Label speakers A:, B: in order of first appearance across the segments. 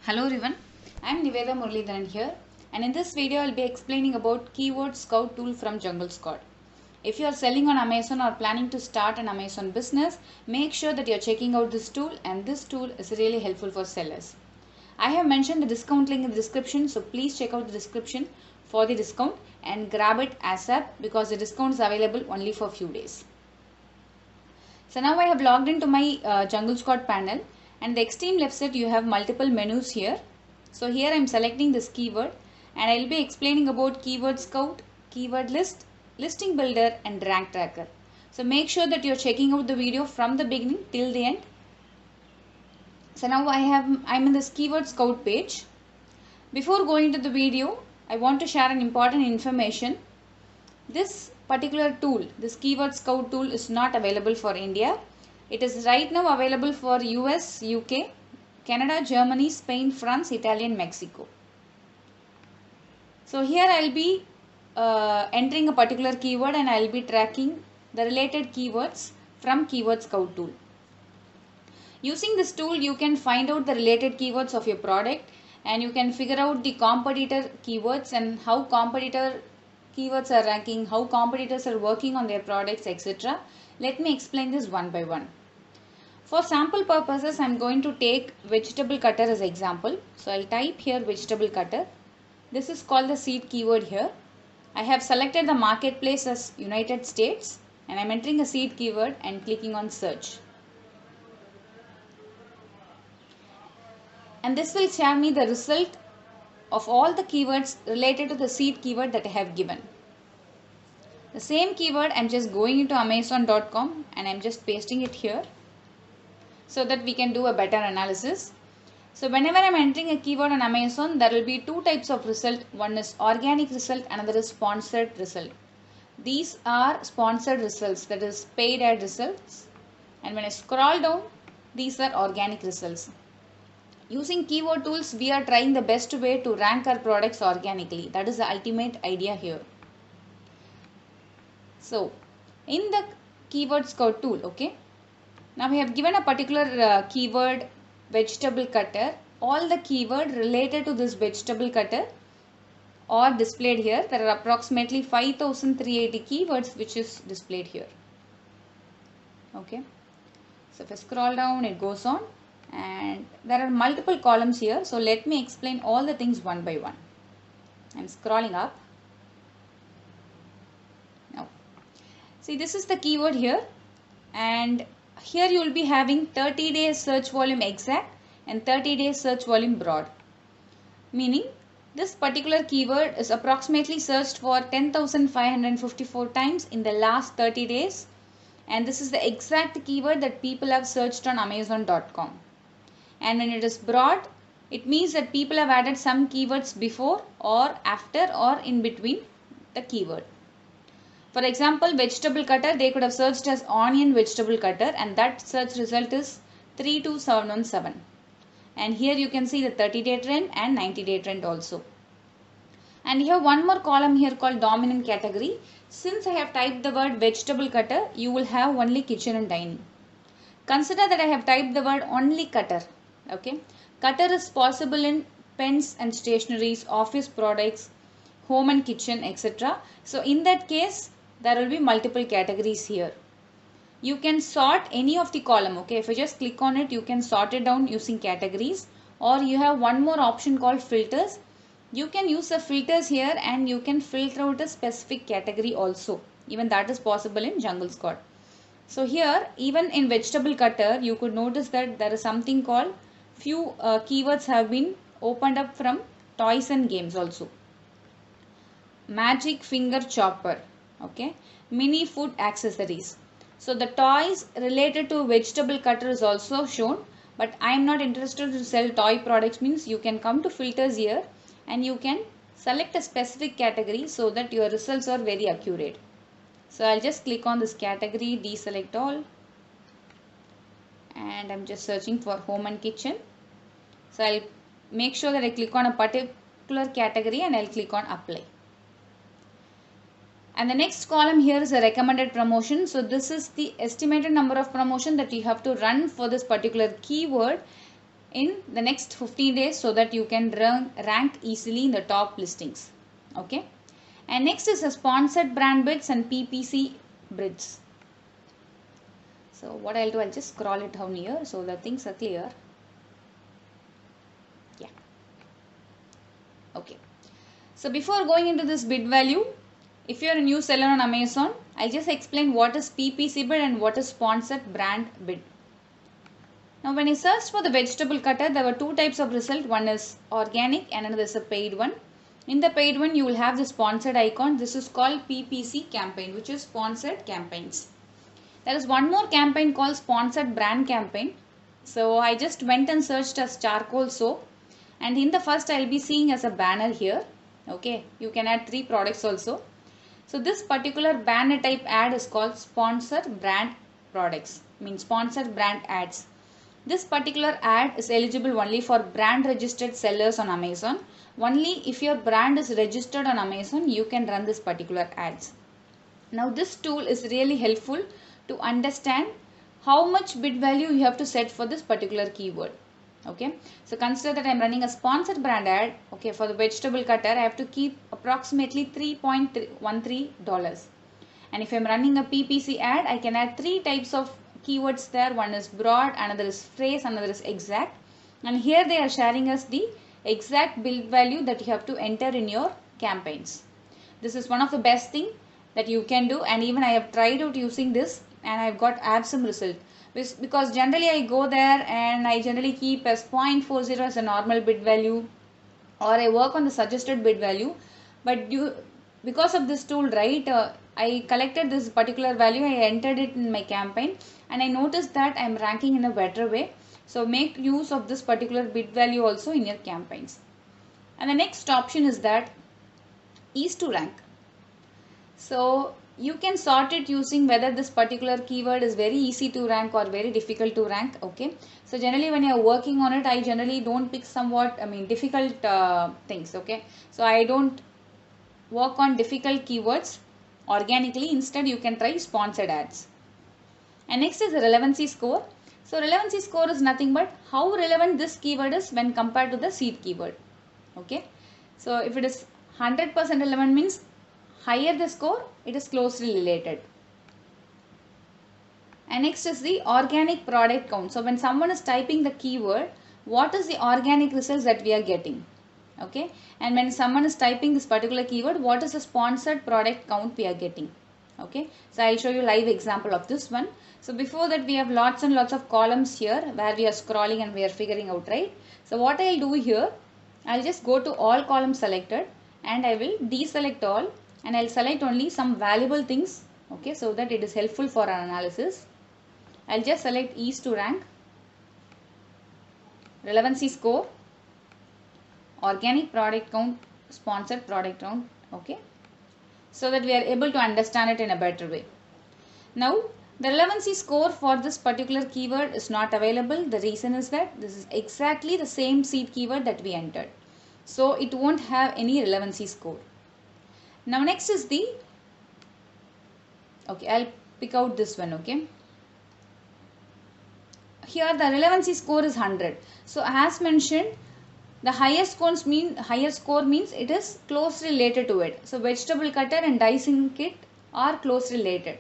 A: Hello everyone, I am Niveda Muralidharan here, and in this video I will be explaining about Keyword Scout tool from Jungle Squad. If you are selling on Amazon or planning to start an Amazon business, make sure that you are checking out this tool, and this tool is really helpful for sellers. I have mentioned the discount link in the description, so please check out the description for the discount and grab it ASAP because the discount is available only for a few days. So now I have logged into my Jungle Squad panel, and the extreme left side you have multiple menus here. So here I am selecting this keyword, and I will be explaining about Keyword Scout, Keyword List, Listing Builder and Rank Tracker. So make sure that you are checking out the video from the beginning till the end. So now I am in this Keyword Scout page. Before going to the video, I want to share an important information. This particular tool, this Keyword Scout tool, is not available for India. It is right now available for US, UK, Canada, Germany, Spain, France, Italy and Mexico. So here I will be entering a particular keyword, and I will be tracking the related keywords from Keyword Scout tool. Using this tool, you can find out the related keywords of your product, and you can figure out the competitor keywords and how competitor keywords are ranking, how competitors are working on their products, etc. Let me explain this one by one. For sample purposes, I am going to take vegetable cutter as example. So I will type here vegetable cutter. This is called the seed keyword here. I have selected the marketplace as United States, and I am entering a seed keyword and clicking on search. And this will share me the result of all the keywords related to the seed keyword that I have given. The same keyword, I am just going into Amazon.com and I am just pasting it here so that we can do a better analysis. So whenever I am entering a keyword on Amazon, there will be two types of result. One is organic result, another is sponsored result. These are sponsored results, that is paid ad results. And when I scroll down, these are organic results. Using keyword tools, we are trying the best way to rank our products organically. That is the ultimate idea here. So in the Keyword Scout tool, okay, now we have given a particular keyword vegetable cutter. All the keyword related to this vegetable cutter are displayed here. There are approximately 5380 keywords which is displayed here. Okay, so if I scroll down, it goes on, and there are multiple columns here. So let me explain all the things one by one. I am scrolling up. Now see, this is the keyword here, and here you will be having 30 days search volume exact and 30 days search volume broad. Meaning this particular keyword is approximately searched for 10,554 times in the last 30 days. And this is the exact keyword that people have searched on Amazon.com. And when it is broad, it means that people have added some keywords before or after or in between the keyword. For example, vegetable cutter, they could have searched as onion vegetable cutter, and that search result is 32717. And here you can see the 30-day trend and 90-day trend also. And you have one more column here called dominant category. Since I have typed the word vegetable cutter, you will have only kitchen and dining. Consider that I have typed the word only cutter. Okay, cutter is possible in pens and stationeries, office products, home and kitchen, etc. So in that case, there will be multiple categories here. You can sort any of the column. Okay, if you just click on it, you can sort it down using categories, or you have one more option called filters. You can use the filters here and you can filter out a specific category also. Even that is possible in Jungle Squad. So here, even in vegetable cutter, you could notice that there is something called few keywords have been opened up from toys and games also. Magic finger chopper. Okay, mini food accessories. So the toys related to vegetable cutter is also shown, but I am not interested to sell toy products. Means you can come to filters here and you can select a specific category so that your results are very accurate. So I'll just click on this category, deselect all, and I'm just searching for home and kitchen. So I'll make sure that I click on a particular category and I'll click on apply. And the next column here is a recommended promotion. So this is the estimated number of promotion that you have to run for this particular keyword in the next 15 days so that you can rank easily in the top listings. Okay. And next is a sponsored brand bids and PPC bids. So what I'll do, I'll just scroll it down here so that things are clear. Yeah. Okay. So before going into this bid value, if you are a new seller on Amazon, I'll just explain what is PPC bid and what is sponsored brand bid. Now when I searched for the vegetable cutter, there were two types of result. One is organic and another is a paid one. In the paid one, you will have the sponsored icon. This is called PPC campaign, which is sponsored campaigns. There is one more campaign called sponsored brand campaign. So I just went and searched as charcoal soap, and in the first I'll be seeing as a banner here. Okay, you can add 3 products also. So this particular banner type ad is called sponsored brand products, means sponsored brand ads. This particular ad is eligible only for brand registered sellers on Amazon. Only if your brand is registered on Amazon, you can run this particular ads. Now this tool is really helpful to understand how much bid value you have to set for this particular keyword. Okay, so consider that I am running a sponsored brand ad. Okay, for the vegetable cutter, I have to keep approximately $3.13. And if I am running a PPC ad, I can add 3 types of keywords there. One is broad, another is phrase, another is exact. And here they are sharing us the exact bid value that you have to enter in your campaigns. This is one of the best thing that you can do, and even I have tried out using this and I've got awesome result. Because generally I go there and I generally keep as 0.40 as a normal bid value, or I work on the suggested bid value. But because of this tool, right, I collected this particular value, I entered it in my campaign, and I noticed that I am ranking in a better way. So make use of this particular bid value also in your campaigns. And the next option is that ease to rank. So you can sort it using whether this particular keyword is very easy to rank or very difficult to rank. Okay, so generally when you are working on it, I generally don't pick difficult things. Okay, so I don't work on difficult keywords organically. Instead, you can try sponsored ads. And next is the relevancy score. So relevancy score is nothing but how relevant this keyword is when compared to the seed keyword. Okay, so if it is 100% relevant, means higher the score, it is closely related. And next is the organic product count. So when someone is typing the keyword, what is the organic results that we are getting? Okay, and when someone is typing this particular keyword, what is the sponsored product count we are getting? Okay, so I'll show you live example of this one. So before that, we have lots and lots of columns here where we are scrolling and we are figuring out, right? So what I'll do here, I'll just go to all columns selected and I will deselect all, and I'll select only some valuable things. Okay, so that it is helpful for our analysis. I'll just select ease to rank, relevancy score, organic product count, sponsored product count. Okay, so that we are able to understand it in a better way. Now the relevancy score for this particular keyword is not available. The reason is that this is exactly the same seed keyword that we entered, so it won't have any relevancy score. Now next is the, okay, I'll pick out this one. Okay, here the relevancy score is 100. So as mentioned, the higher score means it is closely related to it. So vegetable cutter and dicing kit are closely related.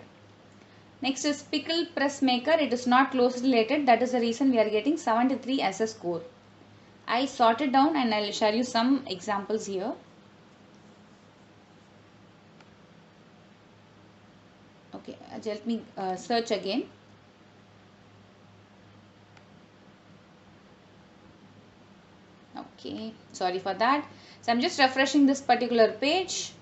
A: Next is pickle press maker. It is not closely related. That is the reason we are getting 73 as a score. I sorted down and I'll share you some examples here. Okay, let me search again. Okay, sorry for that. So I'm just refreshing this particular page,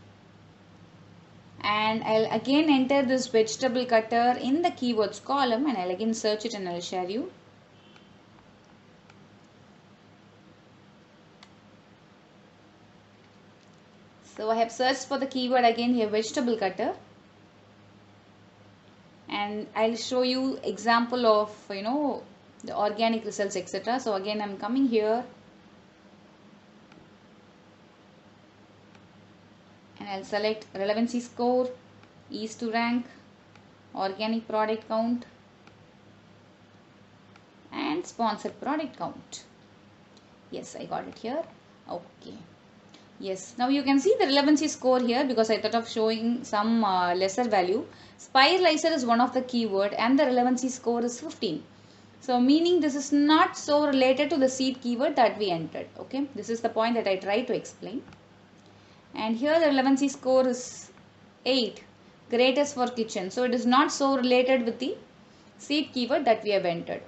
A: and I'll again enter this vegetable cutter in the keywords column, and I'll again search it and I'll share you. So I have searched for the keyword again here, vegetable cutter, and I'll show you example of the organic results, etc. So again I'm coming here and I'll select relevancy score, ease to rank, organic product count and sponsored product count. Yes, I got it here. Okay. Yes, now you can see the relevancy score here because I thought of showing some lesser value. Spiralizer is one of the keyword and the relevancy score is 15. So meaning this is not so related to the seed keyword that we entered. Okay, this is the point that I try to explain. And here the relevancy score is 8, greatest for kitchen. So it is not so related with the seed keyword that we have entered.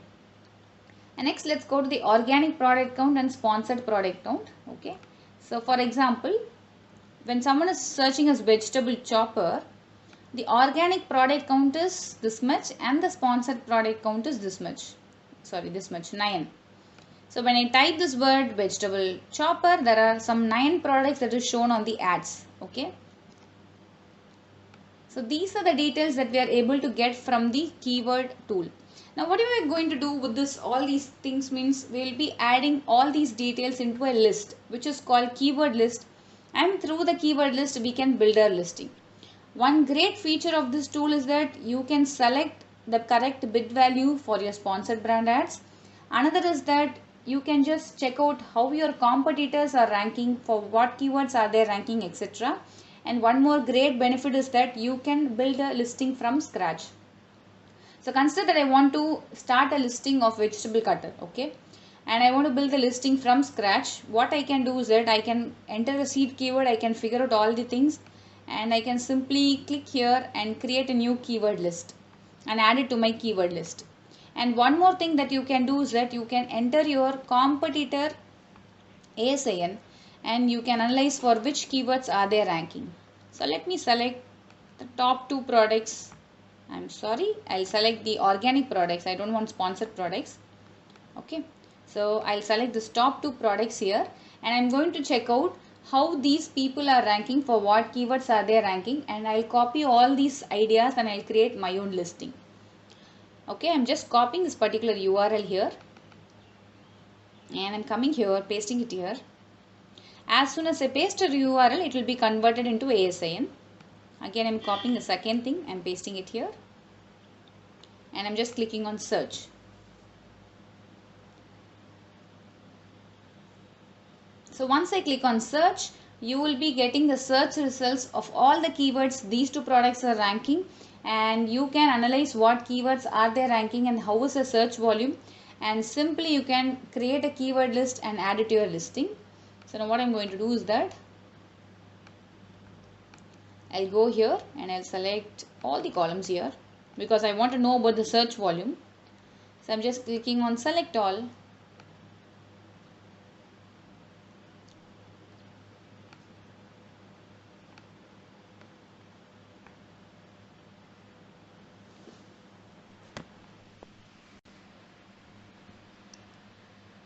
A: And next let's go to the organic product count and sponsored product count. Okay, so for example, when someone is searching as vegetable chopper, the organic product count is this much and the sponsored product count is this much. Sorry, this much, 9. So when I type this word vegetable chopper, there are some 9 products that is shown on the ads. Okay. So these are the details that we are able to get from the keyword tool. Now what are we going to do with this? All these things means we will be adding all these details into a list which is called keyword list, and through the keyword list we can build our listing. One great feature of this tool is that you can select the correct bid value for your sponsored brand ads. Another is that you can just check out how your competitors are ranking, for what keywords are they ranking, etc. And one more great benefit is that you can build a listing from scratch. So consider that I want to start a listing of vegetable cutter, okay, and I want to build the listing from scratch. What I can do is that I can enter the seed keyword, I can figure out all the things, and I can simply click here and create a new keyword list and add it to my keyword list. And one more thing that you can do is that you can enter your competitor ASIN and you can analyze for which keywords are they ranking. So let me select the top 2 products. I'll select the organic products. I don't want sponsored products. Okay, so I'll select this top 2 products here and I'm going to check out how these people are ranking, for what keywords are they ranking, and I'll copy all these ideas and I'll create my own listing. Okay, I'm just copying this particular URL here and I'm coming here, pasting it here. As soon as I paste a URL, it will be converted into ASIN. Again, I'm copying the second thing, I'm pasting it here and I'm just clicking on search. So once I click on search, you will be getting the search results of all the keywords these 2 products are ranking, and you can analyze what keywords are they ranking and how is the search volume, and simply you can create a keyword list and add it to your listing. So now what I'm going to do is that I'll go here and I'll select all the columns here because I want to know about the search volume. So I'm just clicking on select all.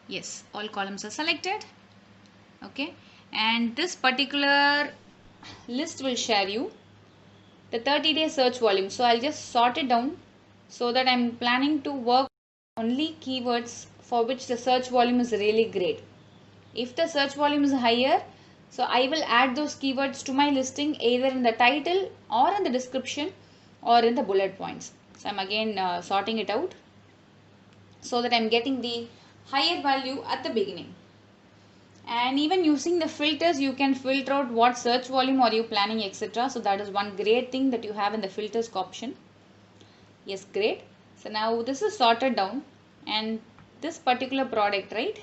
A: Yes, all columns are selected. Okay, and this particular list will share you the 30-day search volume. So I'll just sort it down so that I'm planning to work only keywords for which the search volume is really great. If the search volume is higher, so I will add those keywords to my listing either in the title or in the description or in the bullet points. So I'm again sorting it out so that I'm getting the higher value at the beginning. And even using the filters, you can filter out what search volume are you planning, etc. So that is one great thing that you have in the filters option. Yes, great. So now this is sorted down, and this particular product, right?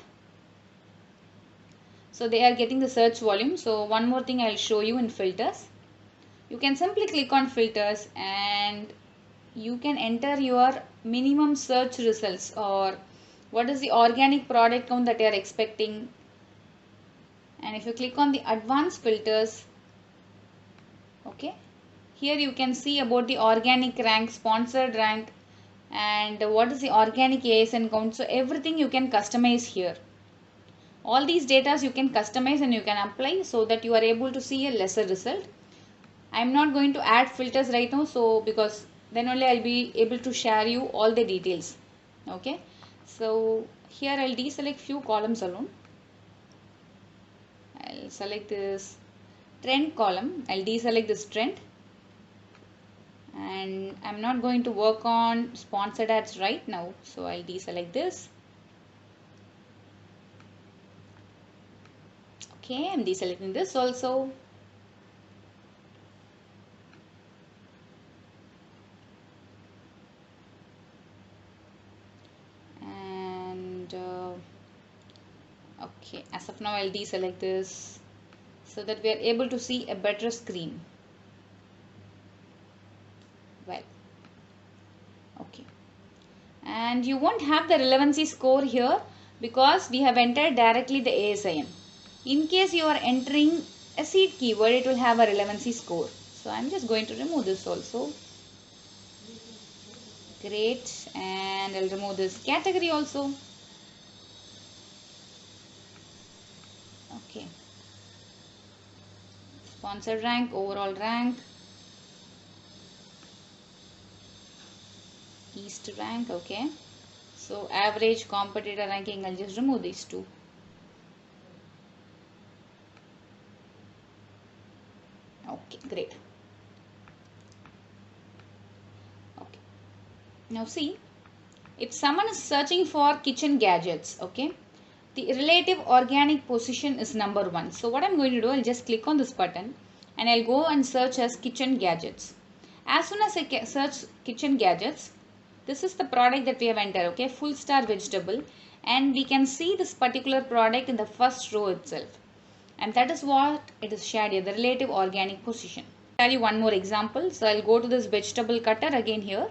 A: So they are getting the search volume. So one more thing I'll show you in filters. You can simply click on filters and you can enter your minimum search results, or what is the organic product count that you are expecting. And if you click on the advanced filters, okay, here you can see about the organic rank, sponsored rank, and what is the organic ASIN count. So everything you can customize here. All these data you can customize and you can apply so that you are able to see a lesser result. I am not going to add filters right now, so because then only I'll be able to share you all the details. Okay, so here I'll deselect few columns alone. I'll select this trend column. I'll deselect this trend, and I'm not going to work on sponsored ads right now, so I'll deselect this. Okay, I'm deselecting this also. And okay, as of now I'll deselect this so that we are able to see a better screen. Well, okay. And you won't have the relevancy score here because we have entered directly the ASIN. In case you are entering a seed keyword, it will have a relevancy score. So I'm just going to remove this also. Great. And I'll remove this category also. Okay. Sponsored rank, overall rank, East rank. Okay. So average competitor ranking, I'll just remove these two. Okay, great. Okay. Now see, if someone is searching for kitchen gadgets, okay, the relative organic position is number 1. So what I'm going to do, I'll just click on this button and I'll go and search as kitchen gadgets. As soon as I search kitchen gadgets, this is the product that we have entered, okay, full star vegetable, and we can see this particular product in the first row itself. And that is what it is shared here, the relative organic position. I'll tell you one more example. So I'll go to this vegetable cutter again here.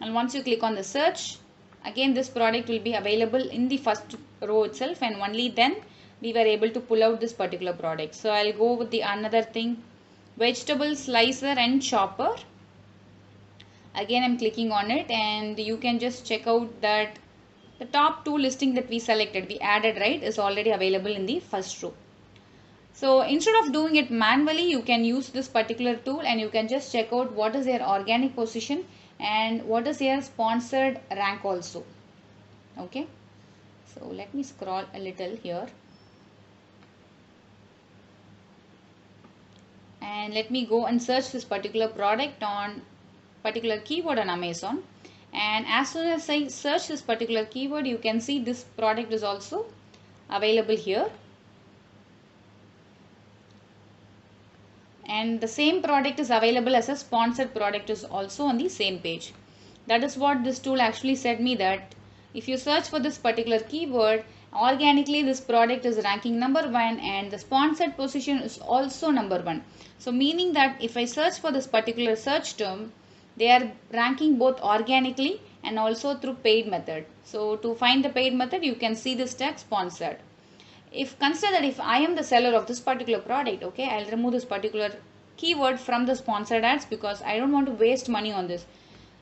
A: And once you click on the search, again this product will be available in the first row itself, and only then we were able to pull out this particular product. So I'll go with the another thing, vegetable slicer and chopper. Again I'm clicking on it, and you can just check out that the top 2 listing that we selected, we added, right, is already available in the first row. So instead of doing it manually, you can use this particular tool and you can just check out what is their organic position and what is their sponsored rank also. Okay. So let me scroll a little here. And let me go and search this particular product on particular keyword on Amazon. And as soon as I search this particular keyword, you can see this product is also available here. And the same product is available as a sponsored product is also on the same page. That is what this tool actually said me, that if you search for this particular keyword, organically this product is ranking number 1 and the sponsored position is also number 1. So meaning that if I search for this particular search term, they are ranking both organically and also through paid method. So to find the paid method, you can see this tag sponsored. If consider that if I am the seller of this particular product, okay, I'll remove this particular keyword from the sponsored ads because I don't want to waste money on this,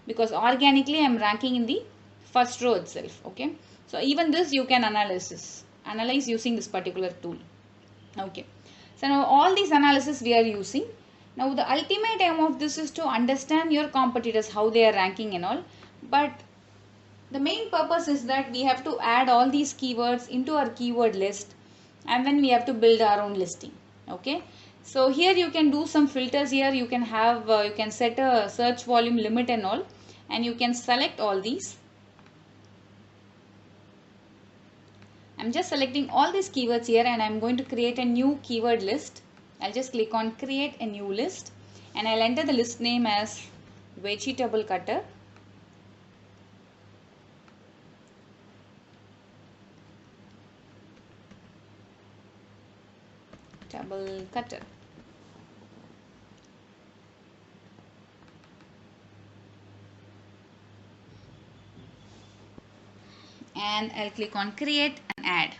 A: because organically I am ranking in the first row itself. Okay, so even this you can analyze using this particular tool. Okay, so now all these analysis we are using. Now the ultimate aim of this is to understand your competitors, how they are ranking and all, but the main purpose is that we have to add all these keywords into our keyword list, and then we have to build our own listing. Okay, so here you can do some filters. Here you can have you can set a search volume limit and all, and you can select all these. I'm just selecting all these keywords here, and I'm going to create a new keyword list. I'll just click on create a new list, and I'll enter the list name as vegetable cutter. Double cutter. And I'll click on create and add.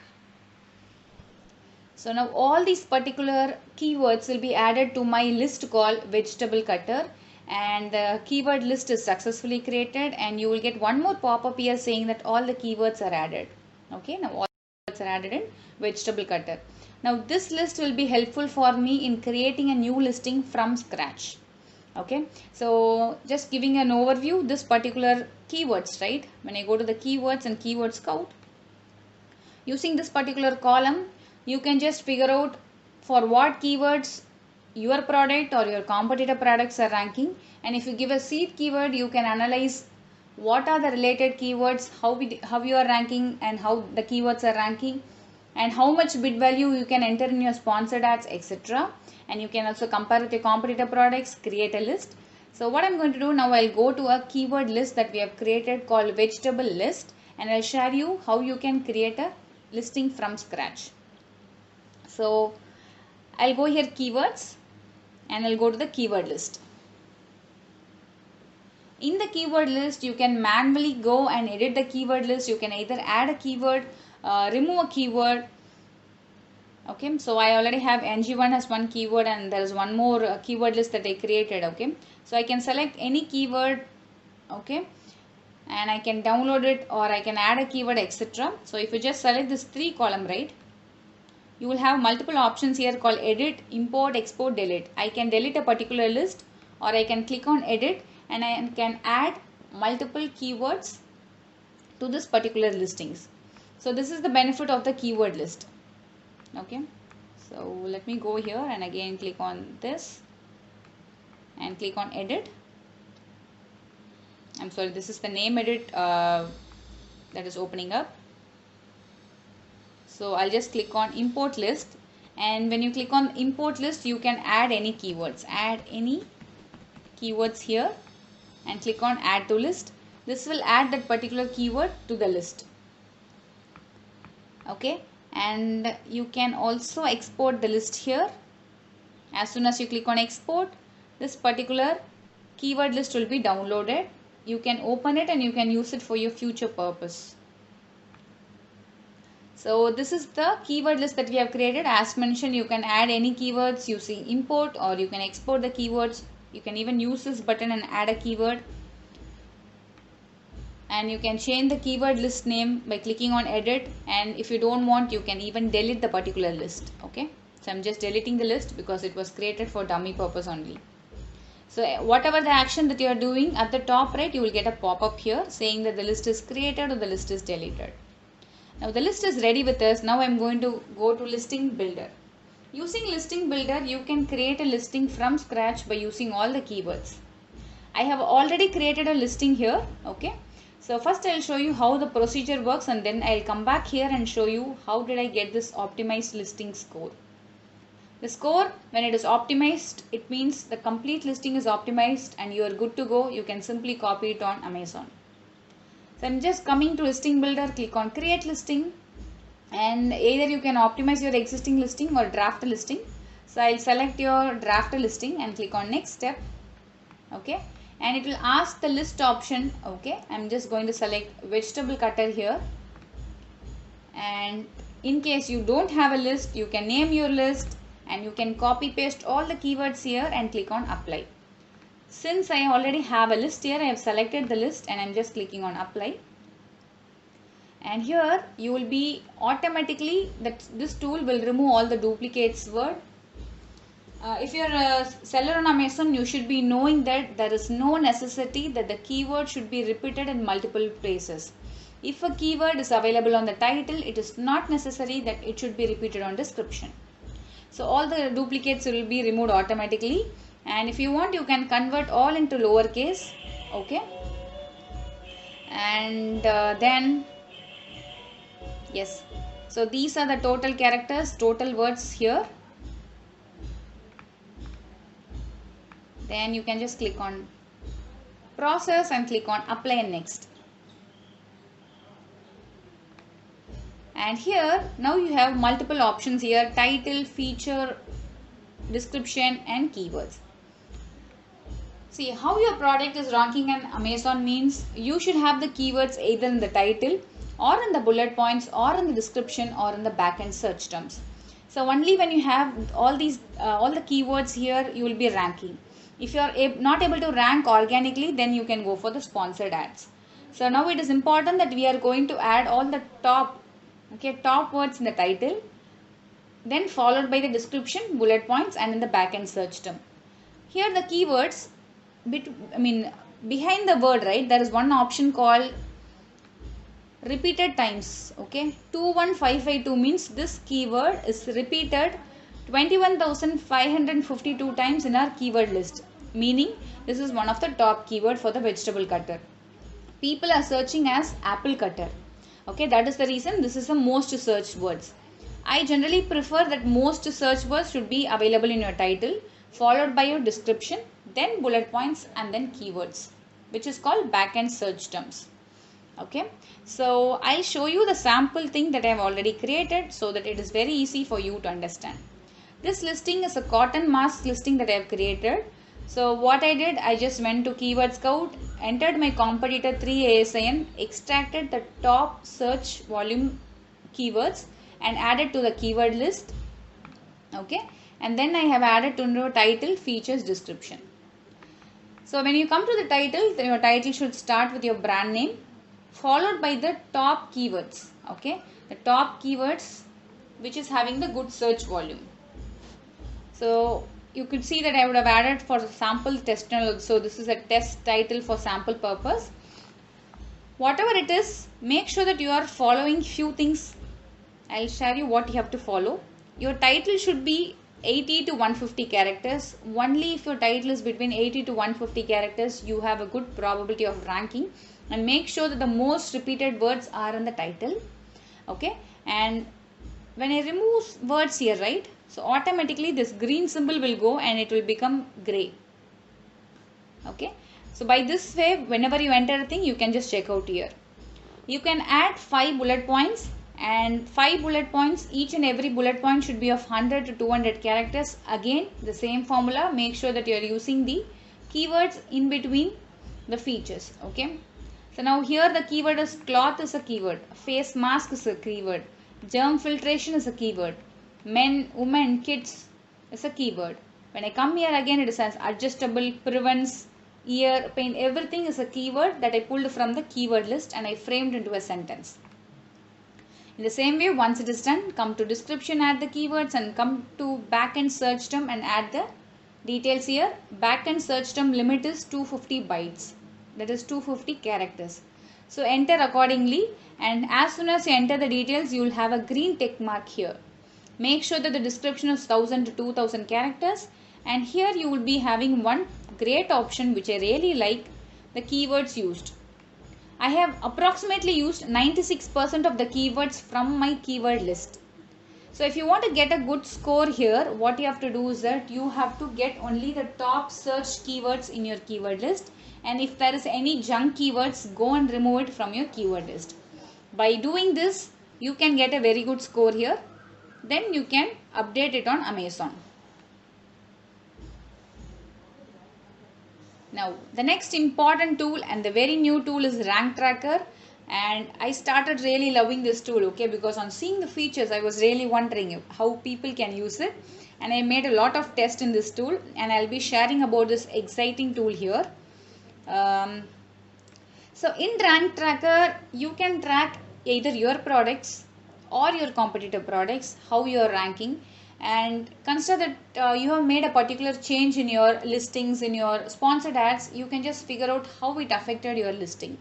A: So now all these particular keywords will be added to my list called vegetable cutter, and the keyword list is successfully created, and you will get one more pop-up here saying that all the keywords are added. Okay, now all the keywords are added in vegetable cutter. Now this list will be helpful for me in creating a new listing from scratch. Okay, so just giving an overview, this particular keywords, right? When I go to the keywords and keyword scout, using this particular column, you can just figure out for what keywords your product or your competitor products are ranking. And if you give a seed keyword, you can analyze what are the related keywords, how you are ranking and how the keywords are ranking. and how much bid value you can enter in your sponsored ads, etc. And you can also compare with your competitor products, create a list. So what I'm going to do now, I'll go to a keyword list that we have created called vegetable list, and I'll share you how you can create a listing from scratch. So I'll go here keywords and I'll go to the keyword list. In the keyword list, you can manually go and edit the keyword list. You can either add a keyword, remove a keyword. Okay, so I already have NG1 as one keyword, and there is one more keyword list that I created. Okay, so I can select any keyword. Okay, and I can download it, or I can add a keyword, etc. So if you just select this 3 column, right, you will have multiple options here called edit, import, export, delete. I can delete a particular list, or I can click on edit and I can add multiple keywords to this particular listings. So this is the benefit of the keyword list. Okay, so let me go here and again click on this and click on edit. I'm sorry, this is the name edit that is opening up. So I'll just click on import list, and when you click on import list, you can add any keywords. Add any keywords here and click on add to list. This will add that particular keyword to the list. Okay, and you can also export the list here. As soon as you click on export, this particular keyword list will be downloaded. You can open it and you can use it for your future purpose. So this is the keyword list that we have created. As mentioned, you can add any keywords using import, or you can export the keywords. You can even use this button and add a keyword. And you can change the keyword list name by clicking on edit, and if you don't want, you can even delete the particular list. Okay, so I'm just deleting the list because it was created for dummy purpose only. So whatever the action that you are doing, at the top right, you will get a pop-up here saying that the list is created or the list is deleted. Now the list is ready with us. Now I'm going to go to listing builder. Using listing builder, you can create a listing from scratch by using all the keywords. I have already created a listing here. Okay, so first I'll show you how the procedure works, and then I'll come back here and show you how did I get this optimized listing score. The score, when it is optimized, it means the complete listing is optimized and you are good to go. You can simply copy it on Amazon. So I'm just coming to listing builder, click on create listing, and either you can optimize your existing listing or draft a listing. So I'll select your draft a listing and click on next step. Okay, and it will ask the list option. Okay, I'm just going to select vegetable cutter here, and in case you don't have a list, you can name your list and you can copy paste all the keywords here and click on apply. Since I already have a list here, I have selected the list and I'm just clicking on apply. And here you will be automatically, this tool will remove all the duplicates word. If you're a seller on Amazon, you should be knowing that there is no necessity that the keyword should be repeated in multiple places. If a keyword is available on the title, it is not necessary that it should be repeated on description. So all the duplicates will be removed automatically. And if you want, you can convert all into lowercase. Okay, and then yes, so these are the total characters, total words here. Then you can just click on process and click on apply and next. And here now you have multiple options here: title, feature, description and keywords. See, how your product is ranking on Amazon means you should have the keywords either in the title or in the bullet points or in the description or in the backend search terms. So only when you have all these all the keywords here, you will be ranking. If you are not able to rank organically, then you can go for the sponsored ads. So now it is important that we are going to add all the top words in the title, then followed by the description, bullet points and in the backend search term. Here the keywords, behind the word, right, there is one option called repeated times. Okay, 21552 means this keyword is repeated 21,552 times in our keyword list, meaning this is one of the top keyword for the vegetable cutter. People are searching as apple cutter. Okay, that is the reason this is the most searched words. I generally prefer that most search words should be available in your title, followed by your description, then bullet points and then keywords, which is called backend search terms. Okay, so I'll show you the sample thing that I have already created so that it is very easy for you to understand. This listing is a cotton mask listing that I have created. So what I did, I just went to Keyword Scout, entered my competitor 3 ASIN, extracted the top search volume keywords and added to the keyword list. Okay, and then I have added to the title, features, description. So when you come to the title, your title should start with your brand name followed by the top keywords. Okay, the top keywords which is having the good search volume. So you could see that I would have added for the sample testimonial. So this is a test title for sample purpose. Whatever it is, make sure that you are following few things. I'll share you what you have to follow. Your title should be 80 to 150 characters. Only if your title is between 80 to 150 characters, you have a good probability of ranking. And make sure that the most repeated words are in the title. Okay, and when I remove words here, right, so automatically this green symbol will go and it will become gray. Okay, so by this way, whenever you enter a thing, you can just check out here. You can add 5 bullet points, and 5 bullet points, each and every bullet point should be of 100 to 200 characters. Again, the same formula, make sure that you are using the keywords in between the features. Okay, so now here the keyword is cloth is a keyword, face mask is a keyword, germ filtration is a keyword, men, women, kids is a keyword. When I come here again, it says adjustable, prevents, ear pain, everything is a keyword that I pulled from the keyword list and I framed into a sentence. In the same way, once it is done, come to description, add the keywords, and come to backend search term and add the details here. Backend search term limit is 250 bytes, that is 250 characters. So enter accordingly, and as soon as you enter the details, you will have a green tick mark here. Make sure that the description is 1000 to 2000 characters, and here you will be having one great option which I really like, the keywords used. I have approximately used 96% of the keywords from my keyword list. So if you want to get a good score here, what you have to do is that you have to get only the top search keywords in your keyword list, and if there is any junk keywords, go and remove it from your keyword list. By doing this, you can get a very good score here. Then you can update it on Amazon. Now the next important tool and the very new tool is Rank Tracker, and I started really loving this tool, okay, because on seeing the features I was really wondering how people can use it, and I made a lot of tests in this tool, and I'll be sharing about this exciting tool here. So in Rank Tracker, you can track either your products or your competitor products, how you are ranking, and consider that you have made a particular change in your listings, in your sponsored ads, you can just figure out how it affected your listing.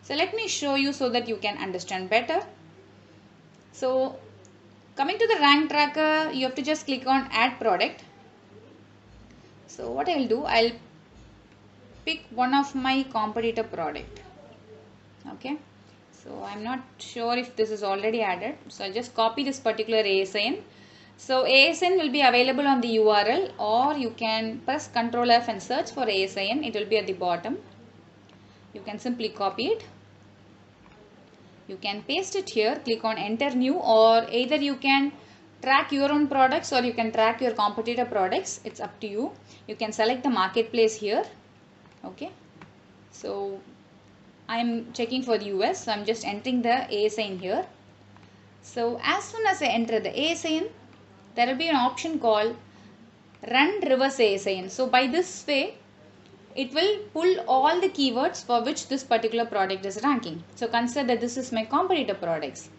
A: So let me show you so that you can understand better. So coming to the Rank Tracker, you have to just click on add product. So what I will do, I'll pick one of my competitor product. Okay, so I'm not sure if this is already added, so I'll just copy this particular ASIN. So ASIN will be available on the URL, or you can press Ctrl F and search for ASIN. It will be at the bottom. You can simply copy it. You can paste it here, click on enter new, or either you can track your own products or you can track your competitor products. It's up to you. You can select the marketplace here. Okay, so I'm checking for the US, so I'm just entering the ASIN here. So as soon as I enter the ASIN, there will be an option called run reverse ASIN. So by this way, it will pull all the keywords for which this particular product is ranking. So consider that this is my competitor products.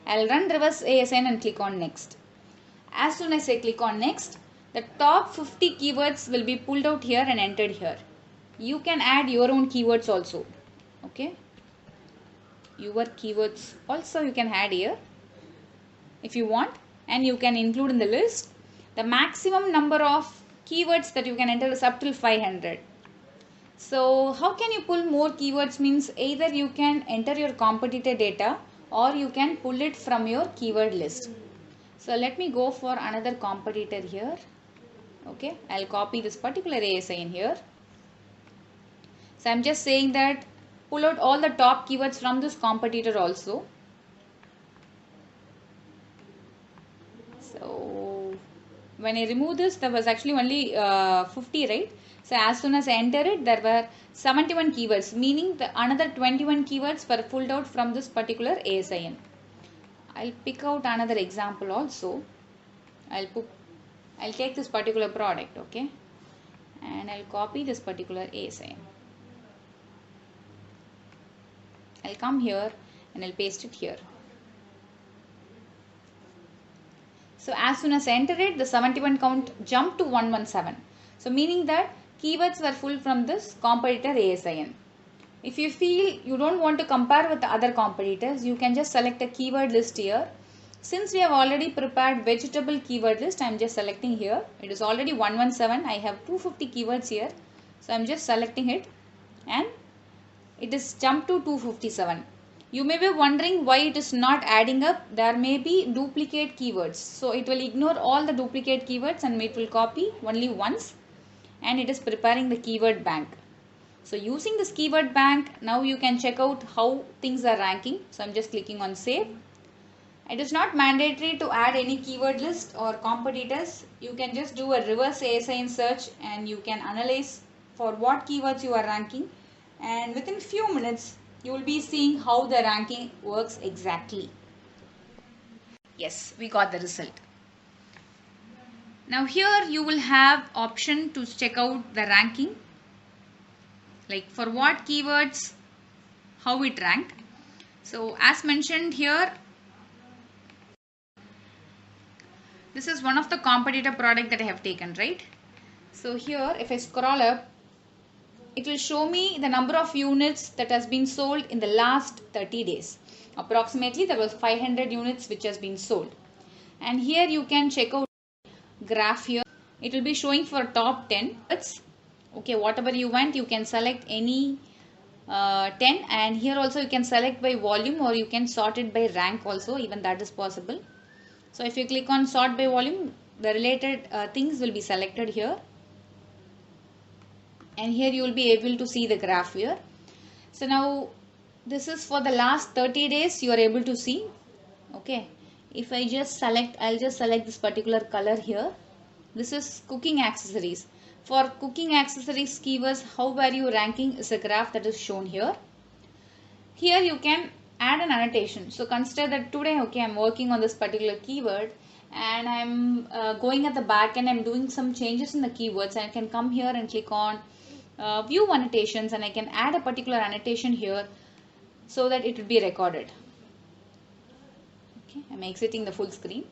A: I'll run reverse ASIN and click on next. As soon as I click on next, the top 50 keywords will be pulled out here and entered here. You can add your own keywords also. Okay, your keywords also you can add here if you want, and you can include in the list. The maximum number of keywords that you can enter is up till 500. So how can you pull more keywords means either you can enter your competitor data or you can pull it from your keyword list. So let me go for another competitor here. Okay, I'll copy this particular ASIN here. So I'm just saying that pull out all the top keywords from this competitor also. So when I remove this, there was actually only 50, right? So as soon as I enter it, there were 71 keywords, meaning the another 21 keywords were pulled out from this particular ASIN. I'll pick out another example also. I'll take this particular product, okay, and I'll copy this particular ASIN. I'll come here and I'll paste it here. So as soon as I enter it, the 71 count jumped to 117. So meaning that keywords were full from this competitor ASIN. If you feel you don't want to compare with the other competitors, you can just select a keyword list here. Since we have already prepared vegetable keyword list, I am just selecting here. It is already 117. I have 250 keywords here. So I am just selecting it and it is jumped to 257. You may be wondering why it is not adding up. There may be duplicate keywords. So it will ignore all the duplicate keywords and it will copy only once, and it is preparing the keyword bank. So using this keyword bank, now you can check out how things are ranking. So I'm just clicking on save. It is not mandatory to add any keyword list or competitors. You can just do a reverse ASIN search and you can analyze for what keywords you are ranking, and within few minutes you will be seeing how the ranking works exactly. Yes, we got the result. Now here you will have option to check out the ranking, like for what keywords, how it ranked. So as mentioned here, this is one of the competitor product that I have taken, right? So here if I scroll up, it will show me the number of units that has been sold in the last 30 days. Approximately there was 500 units which has been sold. And here you can check out graph here. It will be showing for top 10. Okay, whatever you want, you can select any 10, and here also you can select by volume or you can sort it by rank also, even that is possible. So if you click on sort by volume, the related things will be selected here, and here you will be able to see the graph here. So now this is for the last 30 days you are able to see. Okay, if I just select, I'll just select this particular color here. This is cooking accessories. For cooking accessories keywords, how were you ranking is a graph that is shown here. Here you can add an annotation. So consider that today, okay, I'm working on this particular keyword and I'm going at the back and I'm doing some changes in the keywords, and I can come here and click on view annotations and I can add a particular annotation here so that it will be recorded. Okay, I'm exiting the full screen.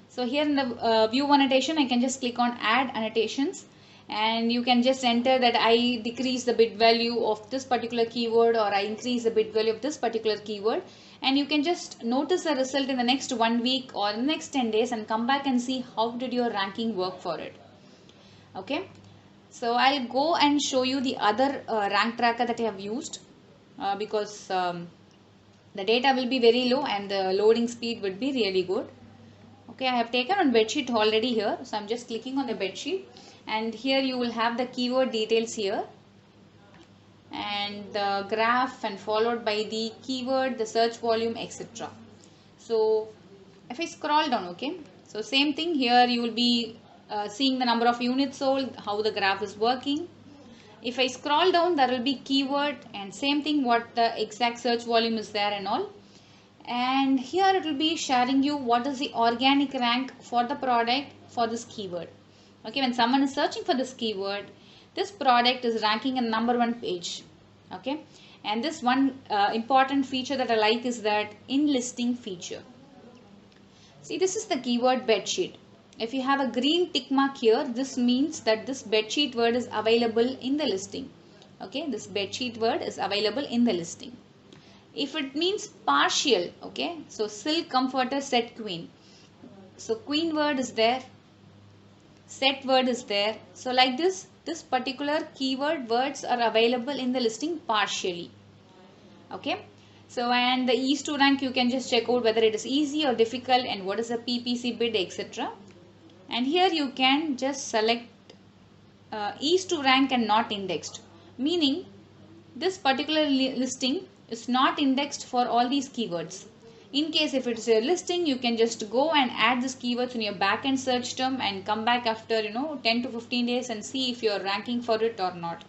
A: So here in the view annotation, I can just click on add annotations, and you can just enter that I decrease the bit value of this particular keyword or I increase the bit value of this particular keyword, and you can just notice the result in the next 1 week or in the next 10 days and come back and see how did your ranking work for it. Okay, so I'll go and show you the other rank tracker that I have used because the data will be very low and the loading speed would be really good. Okay, I have taken on bedsheet already here. So I'm just clicking on the bedsheet, and here you will have the keyword details here and the graph, and followed by the keyword, the search volume, etc. So if I scroll down, okay, so same thing here, you will be seeing the number of units sold, how the graph is working. If I scroll down, there will be keyword and same thing, what the exact search volume is there and all. And here it will be sharing you what is the organic rank for the product for this keyword. Okay, when someone is searching for this keyword, this product is ranking in #1 page. Okay, and this one important feature that I like is that in listing feature. See, this is the keyword bedsheet. If you have a green tick mark here, this means that this bedsheet word is available in the listing. Okay, this bedsheet word is available in the listing. If it means partial, okay, so silk comforter set queen. So queen word is there, set word is there. So like this particular keyword words are available in the listing partially. Okay. So, and the ease to rank, you can just check out whether it is easy or difficult and what is the PPC bid, etc. And here you can just select ease to rank and not indexed, meaning this particular listing is not indexed for all these keywords. In case if it's a listing, you can just go and add these keywords in your backend search term and come back after 10 to 15 days and see if you're ranking for it or not.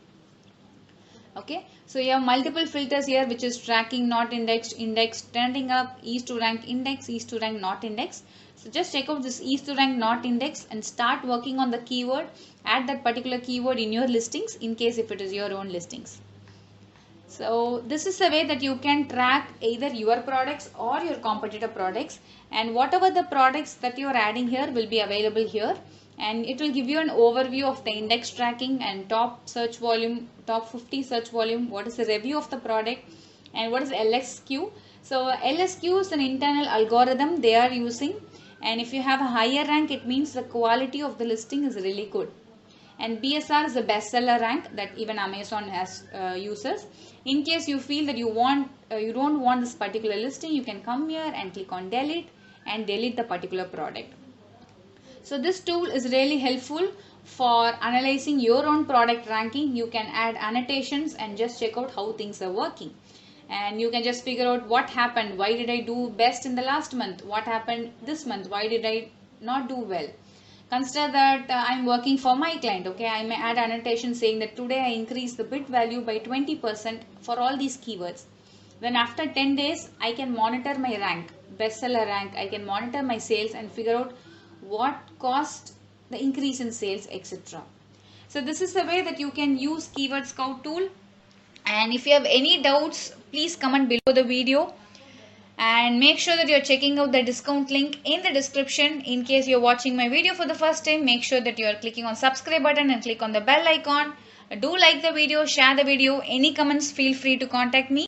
A: Okay, so you have multiple filters here, which is tracking, not indexed, indexed, trending up, ease to rank, index, ease to rank, not indexed. So just check out this ease to rank, not indexed and start working on the keyword. Add that particular keyword in your listings in case if it is your own listings. So this is a way that you can track either your products or your competitor products, and whatever the products that you are adding here will be available here, and it will give you an overview of the index tracking and top search volume, top 50 search volume, what is the review of the product and what is LSQ. So LSQ is an internal algorithm they are using, and if you have a higher rank, it means the quality of the listing is really good. And BSR is a bestseller rank that even Amazon has uses. In case you feel that you don't want this particular listing, you can come here and click on delete and delete the particular product. So this tool is really helpful for analyzing your own product ranking. You can add annotations and just check out how things are working. And you can just figure out what happened. Why did I do best in the last month? What happened this month? Why did I not do well? Consider that I'm working for my client. Okay, I may add annotation saying that today I increased the bid value by 20% for all these keywords. Then after 10 days, I can monitor my rank, bestseller rank. I can monitor my sales and figure out what caused the increase in sales, etc. So this is the way that you can use Keyword Scout tool. And if you have any doubts, please comment below the video. And make sure that you're checking out the discount link in the description. In case you're watching my video for the first time, make sure that you're clicking on subscribe button and click on the bell icon. Do like the video, share the video. Any comments, feel free to contact me.